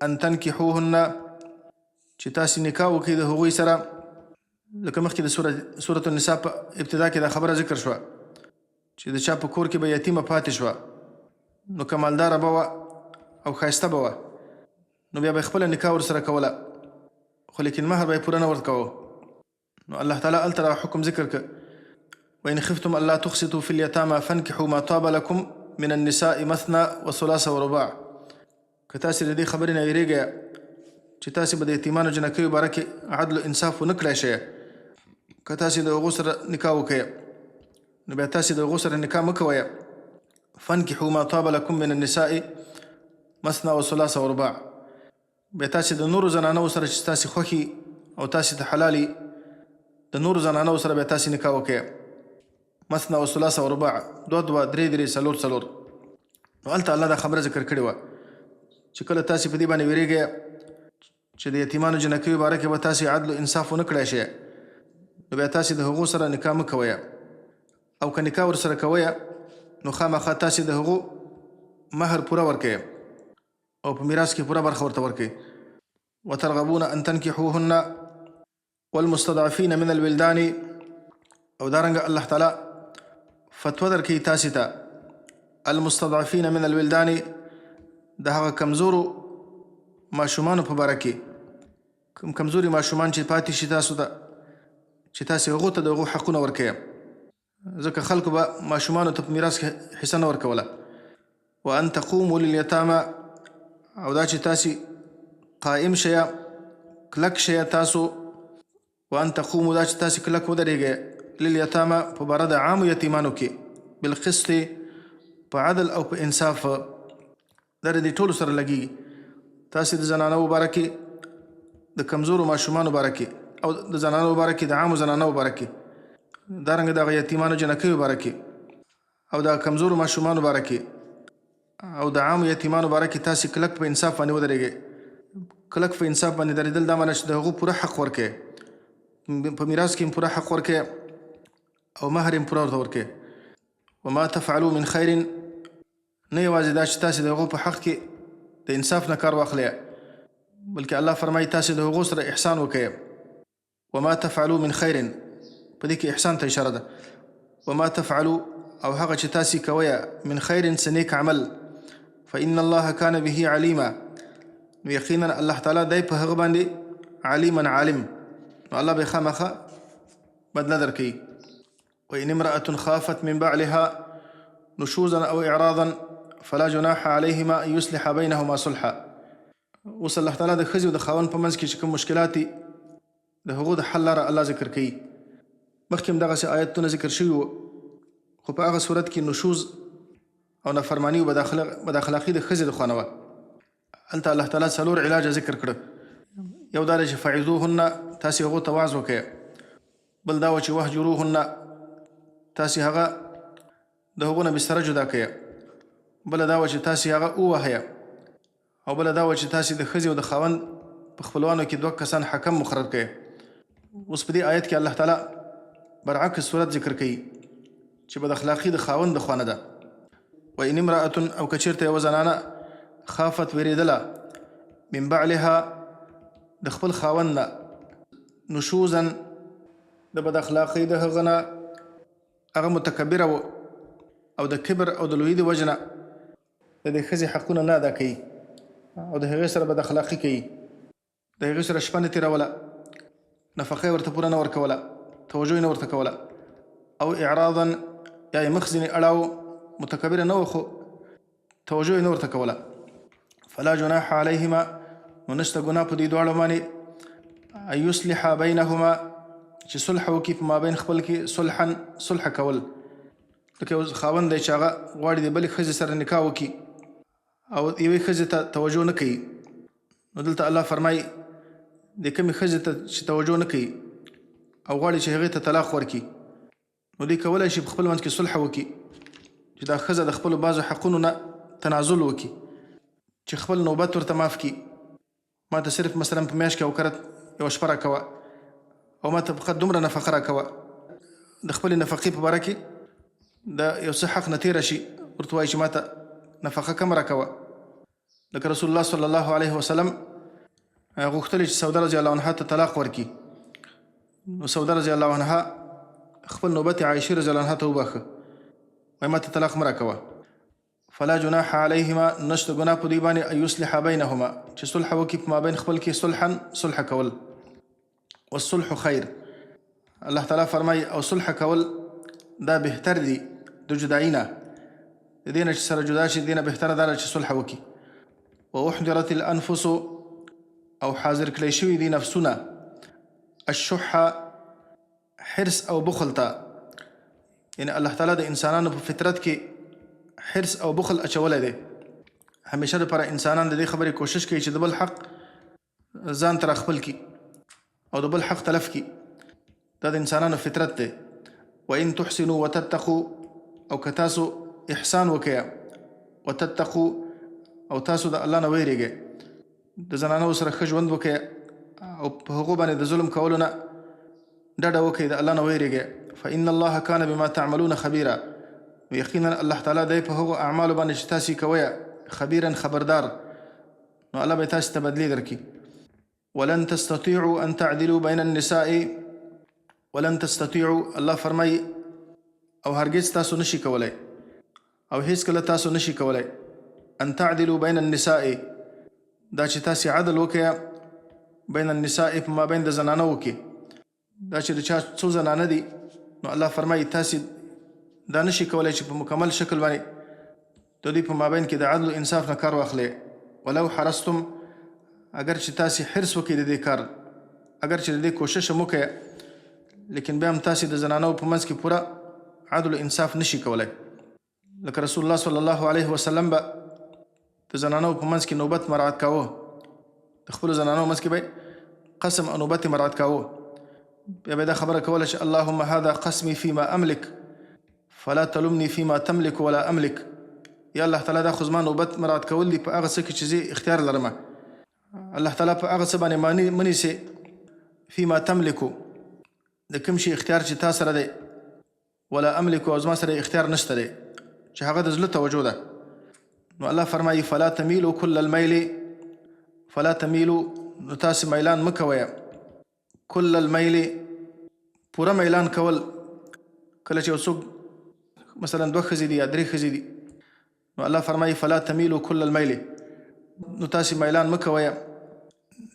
ان تنکحوهن چې تاسې نکاح وکړئ د هغوی سره، لکه مخکې د سورة النساء په ابتدا کې دا خبره ذکر شوه چې د چا په کور کې به یتیمه پاتې شوه نو کمالداره به وه او ښایسته به وه، نو بیا به یې خپله نکاح ورسره کوله، خو لیکن مهر به یې پوره نه ورکوه. نو الله تعالی هلته دا حکم ذکر کړ، وإن خفتم ألا تقسطوا في اليتامى فانكحوا ما طاب لكم من النساء مثنى وثلاث ورباع. که تاسې د دې خبرې نه ویرېږئ چې تاسې به د یتیمانو جنکیو باره کې عدل و انصاف ونه کړی شئ، که تاسې د هغو سره نکاح وکئ نو بیا تاسې د هغو سره نکاح مه کوئ. فانکحوا ما طاب لكم من النساء مثنى وثلاث ورباع، بیا تاسې د نورو زنانو سره چې تاسې خوښي او تاسې ته حلالي، د نورو زنانو سره بیا تاسې نکاح وکئ. مثنى وثلاث ورباع، دوه دوه، درې درې، څلور څلور. نو هلته الله دا خبره ذکر کړې وه چې کله تاسې په دې باندې ویرېږئ چې د یتیمانو جنکیو باره کې به تاسې عدل و انصاف ونه کړی شئ، نو بیا تاسې د هغو سره نکاح مه کوئ، او که نکاح ورسره کوئ نو خامخا تاسې د هغو مهر پوره ورکئ او په میراث کې پوره برخه ورته ورکئ. وترغبون ان تنکحوهن والمستضعفین من الولدان، او دارنګه الله تعالی فتوا درکوي تاسې ته المستضعفین من الولدان، د هغه کمزورو ماشومانو په باره کې، کوم کمزوري ماشومان چې پاتې شي تاسو ته، چې تاسې هغو ته د هغو حقونه ورکوئ، ځکه خلکو به ماشومانو ته په میراث کې حصه نه ورکوله. وان تقوموا للیتامى، او دا چې تاسې قائم شئ، کلک شئ تاسو، وان تقوموا، دا چې تاسې کلک ودرېږئ، للیتامى په باره د عامو یتیمانو کې، بالقسط په عدل او په انصاف، دا د دې ټولو سره لګېږي. تاسې د زنانو باره کې د کمزورو ماشومانو باره کې او د زنانو باره کې د عامو زنانو باره کې دارنګه دغه یتیمانو جنکیو باره کې او د کمزورو ماشومانو باره کې او د عامو یتیمانو باره کې تاسې کلک په انصاف باندې ودرېږئ. کلک په انصاف باندې درېدل دا معنی چې د هغو پوره حق ورکړئ، په میراث کې هم پوره حق ورکړئ او مهر هم پوره ورته ورکړئ. وما تفعلوا من خیر، نه یوازې دا چې تاسې د هغو په حق کې د انصاف نه کار واخلئ، بلکې الله فرمایي تاسې د هغو سره احسان وکړئ. وما تفعلوا من خیر، په دې کې احسان ته اشاره ده. وما تفعلوا او هغه چې تاسې کوئ من خیر څه نیک عمل، فإن الله كان به علیما، نو یقینا الله تعالی دی په هغه باندې علیما عالم، نو الله به خامخا بدله درکوي. وإن امرأة خافت من بعلها نشوزا أو إعراضا فلا جناح عليهما أن يصلح بينهما صلحا. اوس الله تعالی د ښځې او د خاوند په منځ کې چې کوم مشکلات دي د هغو د حل لاره الله ذکر کوي. مخکې هم دغسې آیتونه ذکر شوي وو، خو په هغه صورت کې نشوز او نافرماني او بد اخلاقي د ښځې د خوا نه وه. هلته الله تعالی څلور علاجه ذکر کړه. یو دا دی چې فعظوهن، تاسې هغو ته وعظ وکړئ. بل دا و چې وهجروهن، تاسې هغه د هغو نه بستره جدا کړئ. بله دا و چې تاسې هغه ووهئ. او بله دا و چې تاسې د ښځې او د خاوند په خپلوانو کې 2 کسان حکم مقرر کړئ. اوس په دې آیت کې الله تعالی برعکس صورت ذکر کوي چې بد اخلاقي د خاوند د خوا نه ده. وإن امرأة او که چېرته یوه زنانه خافت ویرېدله من بعلها د خپل خاوند نه نشوزا د بد اخلاقۍ د هغه نه هغه متکبره و او د کبر او د لویي د وجې نه د دې ښځې حقونه نه ادا کوي او د هغې سره بد اخلاقي کوي، د هغې سره شپه نه تېروله، نفقه یې ورته پوره نه ورکوله، توجه یې نه ورته کوله، او اعراضا یا یې مخ ځینې اړاو، متکبره نه و خو توجه یې نه ورته کوله. فلا جناح علیهما، نو نشته ګناه په دې دواړو باندې ان یصلح بینهما، چې صلح وکړي په مابین خپل کې، صلح کول. لکه یو خاوند دی چې هغه غواړي د بلې ښځې سره نکاح وکړي او یوې ښځې ته توجه نه کوي، نو دلته الله فرمایي د کومې ښځې ته چې توجه نه کوي او غواړي چې هغې ته طلاق ورکړي، نو دوی کولی شي په خپل منځ کې صلح وکړي چې دا ښځه د خپلو بعضو حقونو نه تنازل وکړي، چې خپل نوبت ورته معاف کړي. ما ته صرف مثلا په میاشت کې اوکرت یوه شپه راکوه او ما ته فقط دومره نفقه راکوه، د خپلې نفقې په باره کې د یو څه حق نه تېره شي، ورته وایي چې ما ته نفقه کم راکوه. لکه رسول الله صلی الله علیه وسلم غوښتل چې سوده رضی الله عنها ته طلاق ورکړي، نو سوده رضی الله عنها خپل نوبت عایشې رضی الله عنها ته وبخښه، وایي ما ته طلاق مه راکوه. فلا جناح علیهما، نشته ګناه په دوی باندې ان یصلح بینهما، چې صلح وکړي په مابین خپل کې، صلح کول. والصلح خیر، الله تعالی فرمایي او صلح کول دا بهتر دی د جدایي نه، د دې نه چې سره جدا شي، د دې نه بهتره دا ده چې صلح وکړي. واحضرت الانفس، او حاضر کړی شوي دي نفسونه، الشح، حرص او بخل ته. یعنی الله تعالی د انسانانو په فطرت کې حرص او بخل اچولی دی. همیشه دپاره انسانان د دې خبرې کوشش کوي چې د بل حق ځان ته راخپل کړي او د بل حق تلف کړي. دا د انسانانو فطرت دی. وإن تحسنوا وتتقوا، او که تاسو احسان وکړئ، وتتقوا او تاسو د الله نه ویرېږئ، د زنانو سره ښه ژوند وکړئ او په هغو باندې د ظلم کولو نه ډډه وکړئ، د الله نه ویرېږئ. فإن الله كان بما تعملون خبيرا، یقینا الله تعالی دی په هغو اعمالو باندې چې تاسې کوئ خبیرا، خبردار، نو الله به تاسې ته بدلې درکړي. ولن تستطيعوا ان تعدلوا بين النساء، ولن تستطيعوا، الله فرمایي او هرگز تاسو نشي کولی او هیڅ کله تاسو نشي کولی ان تعدلوا بين النساء، دا چې تاسې عدل وکړئ بین النساء، په مابین د زنانو کې. دا چې د چا څو زنانه دي، نو الله فرمایي تاسې دا نشي کولی چې په مکمل شکل باندې د دوی په مابین کې د عدل و انصاف نه کار واخلئ. ولو حرصتم، اگر چې تاسې حرص وکړئ د دې کار، اگر چې د دې کوشش هم وکړئ، لیکن بیا هم تاسې د زنانو په منځ کې پوره عدل و انصاف نشي کولی. لکه رسول الله صلی الله علیه وسلم به د زنانو په منځ کې نوبت مراعات کاوه، د خپلو زنانو منځ کې به قسم او نوبت مراعات کاوه. بیا به دا خبره کوله چې اللهم هذا قسمي فيما املك فلا تلمني فيما تملك ولا املك. یا الله تعالی دا خو زما نوبت مراعات کول دي په هغه څه کې چې زه اختیار لرم. الله تعالی په هغه څه باندې منیسي فيما تملك د کوم شي اختیار چې تا سره دی، ولا املك او زما سره اختیار نشته دی چې هغه د زړه توجه ده. نو الله فرمایي فلا تميلوا كل الميل، فلا تميلوا نو تاسې میلان مه کوئ كل الميل پوره میلان کول. کله چې یو څوک مثلا 2 ښځې دي یا 3 ښځې دي، نو الله فرمایي فلا تميلوا كل الميل، نو تاسې میلان مه کوئ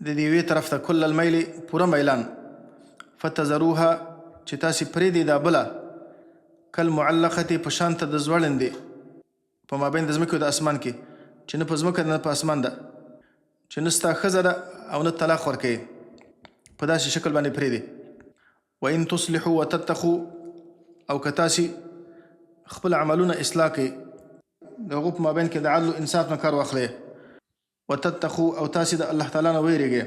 د دې یوې طرف ته كل الميل پوره میلان. فتذروها چې تاسې پرېږدئ دا بله کالمعلقة په شان ته د زوړندې په مابین د ځمکې او د اسمان کې، چې نه په ځمکه نه په اسمان ده، چې نه ستا ښځه ده او نه طلاق ورکوي، په داسې شکل باندې پرېږدي. وان تصلحوا وتتقوا، او که تاسې خپل عملونه اصلاح کوي، د هغو په مابین کې د عدل و انصاف نه کار واخلئ. وتتقوا، او تاسې د الله تعالی نه ویرېږئ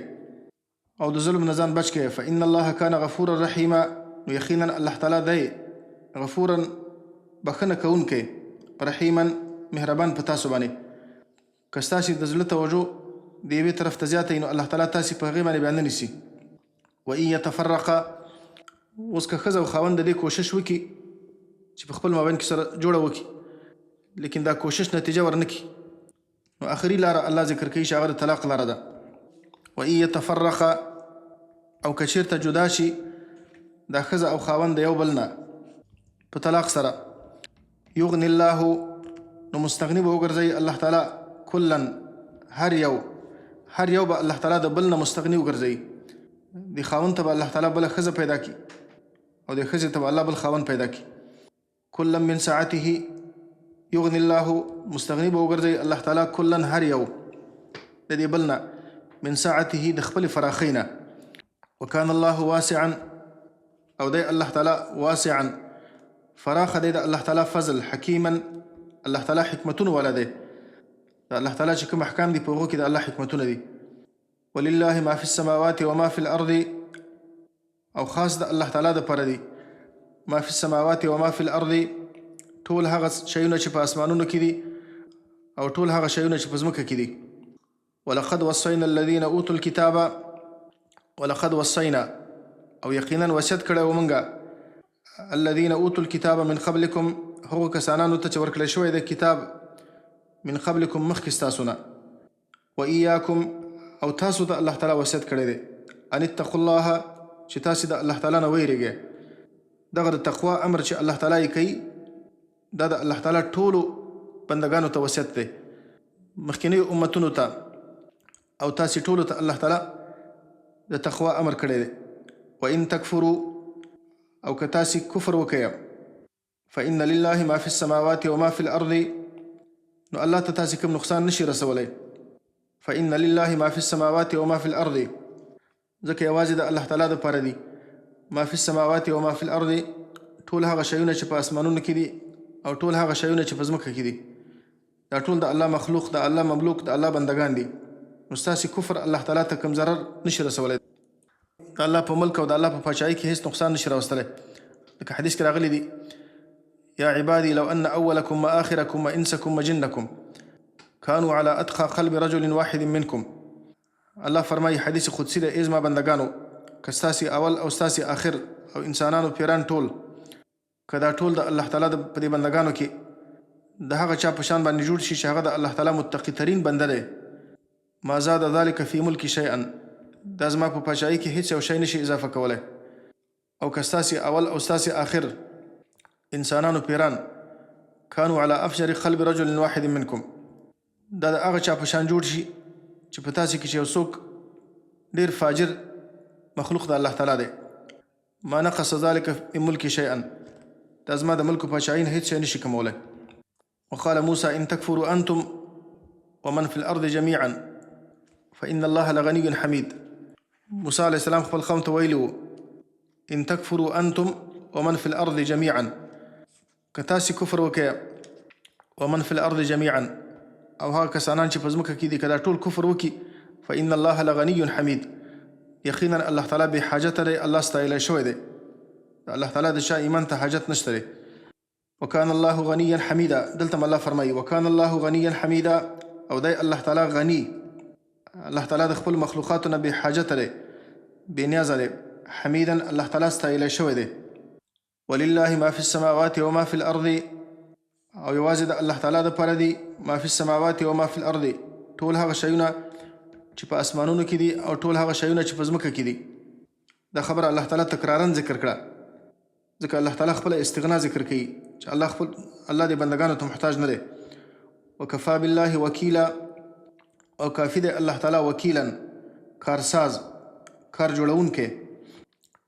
او د ظلم نه ځان بچ کړئ. فإن الله كان غفورا رحیما، نو یقینا الله تعالی دی غفورا بخښنه کوونکی، رحیما مهربان په تاسو باندې. که ستاسې د زړه توجه د یوې طرف ته زیاته وي، نو الله تعالی تاسې په هغې باندې بیا نه نیسي. وان یتفرقا، اوس که ښځه او خاوند د دې کوشش وکړي چې په خپل مابین کې سره جوړه وکړي، لیکن دا کوشش نتیجه ورنه کړي، نو آخري لاره الله ذکر کوي چې هغه د طلاق لاره ده. وان یتفرقا، او که چېرته جدا شي دا ښځه او خاوند د یو بل نه په طلاق سره، یغني الله، نو مستغني به وګرځوي الله تعالی کلا هر یو به الله تعالی د بل نه مستغني وګرځوي. د خاوند ته به الله تعالی بله ښځه پیدا کړي او د ښځې ته به الله بل خاوند پیدا کړي. کلا من ساعته، یغني الله مستغني به وګرځوي الله تعالی کلا هر یو د دې بل نه من ساعته د خپل فراخۍ نه. وکان الله واسعا، او دی الله تعالی واسعا فراخ دی د الله تعالی فضل، حکیما الله تعالی حکمتونه والا دی. د الله تعالی چې کوم احکام دي په هغو کې د الله حکمتونه دي. ولله ما فی السماوات وما فی الارض، او خاص د الله تعالی دپاره دي ما فی السماوات وما فی الارض، ټول هغه شیونه چې په اسمانونو کې دي او ټول هغه شیونه چې په ځمکه کې دي. ولقد وصینا الذین اوتوا الکتاب، ولقد وصینا، او یقینا وصیت کړی و موږ الذین اوتوا الکتاب من قبلکم، هغو کسانانو ته چې ورکړی شوی د کتاب من قبلکم مخکې ستاسو نه، و ایاکم، او تاسو ته الله تعالی وصیت کړی دی ان اتقوا الله، چې تاسې د الله تعالی نه ویرېږئ. دغه د تقوا امر چې الله تعالی یې کوي، دا د الله تعالی ټولو بندګانو ته وصیت دی، مخکینیو امتونو ته او تاسې ټولو ته الله تعالی د تقوا امر کړی دی. وان تکفروا، او که تاسې کفر وکئ، فإن لله ما فی السماوات وما فی الارض، نو الله ته تاسې کوم نقصان نشي رسولی. فإن لله ما فی السماوات وما فی الارض، ځکه یوازې د الله تعالی دپاره دي ما فی السماوات وما فی الارض، ټول هغه شیونه چې په اسمانونو کې دي او ټول هغه شیونه چې په ځمکه کې دي، دا ټول د الله مخلوق، د الله مملوک، د الله بندگان دي. نو ستاسې کفر الله تعالی ته کوم ضرر نشي رسولی. د الله په ملک او د الله په پاچاهۍ کې هیڅ نقصان نشي راوستلی. لکه حدیث کې راغلی دي یا عبادي لو ان اولکم واخرکم وانسکم وجنکم كانوا على اتقى قلب رجل واحد منکم. الله فرمایي حدیث قدسی ده، ای زما بندگانو، که ستاسې اول او ستاسې آخر او انسانانو پیران ټول، که دا ټول د الله تعالی په دې بندگانو کې د هغه چا په شان باندې جوړ شي چې هغه د الله تعالی متقي ترین بنده دی، ما زاد ذلك فی ملکی شیئا، دا زما په پاچاهۍ کې هیڅ یو شی نشي اضافه کولی. او که ستاسې اول او ستاسې آخر انسانانو پیران كانوا على افجر قلب رجل واحد منکم، دا د هغه چا په شان جوړ شي چې په تاسې کې چې یو څوک ډېر فاجر مخلوق د الله تعالی دی، ما نقص ذلك من ملکی شیئا، دا زما د ملک و پاچاهۍ نه هیڅ شی نشي کمولی. وقال موسى ان تکفروا انتم ومن في الارض جميعا فإن الله لغني حمید. موسی علیه السلام خپل قوم ته ویلي وو ان تکفروا انتم ومن في الارض جميعا، که تاسې کفر وکئ ومن في الارض جميعا، او هغه کسانان چې په ځمکه کې دي که دا ټول کفر وکړي، فإن الله لغني حمید، یقینا الله تعالی بې حاجته دی، الله ستایلی شوی دی. الله تعالی د چا ایمان ته حاجت نشته دی. وکان الله غنیا حمیدا، دلته الله فرمایي وکان الله غنیا حمیدا، او دی الله تعالی غني، الله تعالی د خپل مخلوقاتو نه بې حاجته دی، بې نیازه دی. حمیدا، الله تعالی ستایلی شوی دی. ولله ما فی السماوات و ما فی الارض، او یوازې د الله تعالی دپاره دي ما فی السماوات و ما فی الارض، ټول هغه شیونه چې په اسمانونو کې دي او ټول هغه شیونه چې په ځمکه کې دي. دا خبره الله تعالی تکرارا ذکر کړه، ځکه الله تعالی خپل استغنا ذکر کوي چې الله د بندگانو ته محتاج نه دی. وکفا بالله وکیلا، او کافی دی الله تعالی وکیلا، کارساز، کار جوړونکی.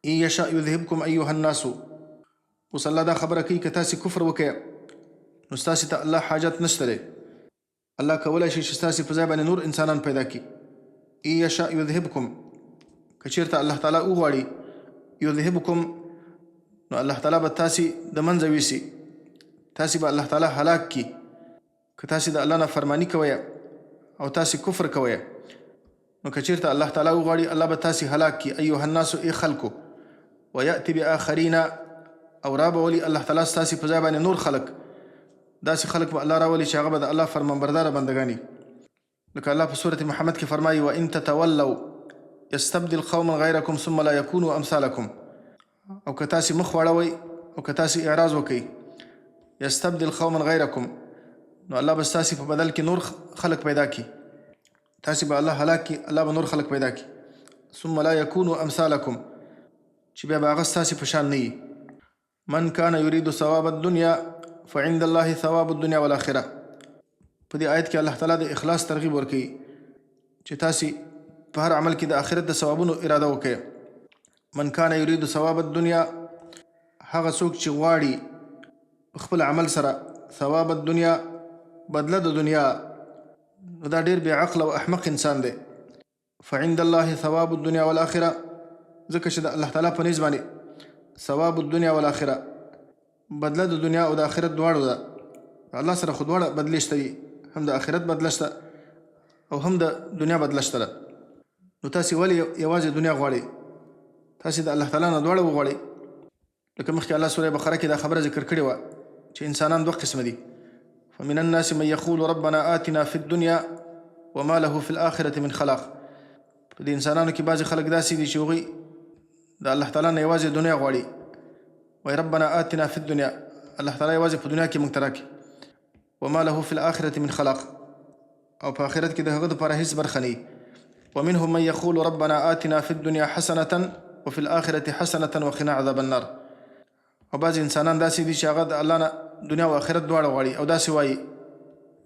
ان یشاء یذهبکم ایها الناس، اوس الله دا خبره کوي که تاسې کفر وکړئ نو ستاسې ته الله حاجت نشته دی. الله کولی شي چې ستاسې په ځای باندې نور انسانان پیدا کړي. ان یشاء یذهبکم، که چېرته الله تعالی وغواړي یذهبکم، نو الله تعالی به تاسې د منځه ویسي، تاسې به الله تعالی هلاک کړي. که تاسې د الله نافرماني کوئ او تاسې کفر کوئ نو که چېرته الله تعالی وغواړي الله به تاسې هلاک کړي. ایها الناس، ای خلکو، ویأتي بآخرین، او رابولي الله تعالی ستاسې په ځای باندې نور خلک، داسې خلک به الله راولي چې هغه به د الله فرمانبرداره بندګاني. لکه الله په سورة محمد کې فرمایي وإن تتولوا یستبدل قوما غیرکم ثم لا یکونوا امثالکم، او که تاسې مخ واړوئ او که تاسې اعراض وکئ، یستبدل قوما غیرکم، نو الله به ستاسې په بدل کې نور خلک پیدا کړي، تاسې به الله هلاک کړي، الله به نور خلک پیدا کړي. ثم لا یکونوا امثالکم، چې بیا به هغه ستاسې په شان نه وي. من کان یرید ثواب الدنیا فعند الله ثواب الدنیا والآخره. په دې آیت کې الله تعالی د اخلاص ترغیب ورکوي چې تاسې په هر عمل کې د آخرت د ثوابونو اراده وکړئ. من کان یرید ثواب الدنیا، هغه څوک چې غواړي په خپل عمل سره ثواب الدنیا، بدله د دنیا، نو دا ډېر بې عقله او احمق انسان دی. فعند الله ثواب الدنیا والآخره، ځکه چې د الله تعالی په نزد باندې ثواب الدنیا والآخره، بدله د دنیا او د آخرت دواړو ده. الله سره خو دواړه بدلې شته دي، هم د آخرت بدله شته او هم د دنیا بدله شته ده. نو تاسې ولې یوازې دنیا غواړئ؟ تاسې د الله تعالی نه دواړه وغواړئ. لکه مخکې الله سوره بقره کې دا خبره ذکر کړې وه چې انسانان دوه قسمه دي. فمن الناس من یقول ربنا آتنا فی الدنیا وما له فی الآخرة من خلاق. په دې انسانانو کې بعضې خلک داسې دي چې هغوی د الله تعالی نه یوازې دنیا غواړي، وایي ربنا آتنا فی الدنیا، الله تعالی یوازې په دنیا کې موږ ته راکړي، وما له فی الآخرة من خلاق، او په آخرت کې د هغه دپاره هېڅ برخه نه وي. ومنهم من یقول ربنا آتنا فی الدنیا حسنة وفي الآخرة حسنة وقنا عذاب النار. او بعضې انسانان داسې دي چې هغه د الله نه دنیا او آخرت دواړه غواړي او داسې وایي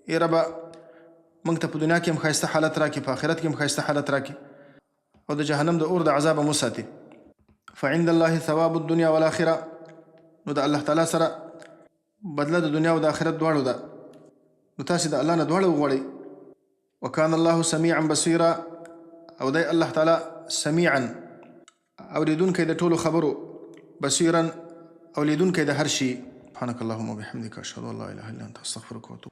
ای ربه موږ ته په دنیا کې هم ښایسته حالت راکړي، په آخرت کې هم ښایسته حالت راکړي، او د جهنم د اور د عذاب هم وساتي. فعند الله ثواب الدنیا والآخره، نو د الله تعالی سره بدله د دنیا او د آخرت دواړو ده، نو تاسې د الله نه دواړه وغواړئ. وکان الله سمیعا بصیرا، او دی الله تعالی سمیعا، اوریدونکی د ټولو خبرو، بصیرا، او لیدونکی د هر شي. سبحانک اللهم وبحمدک اشهد ان لا اله الا انت استغفرک واتوب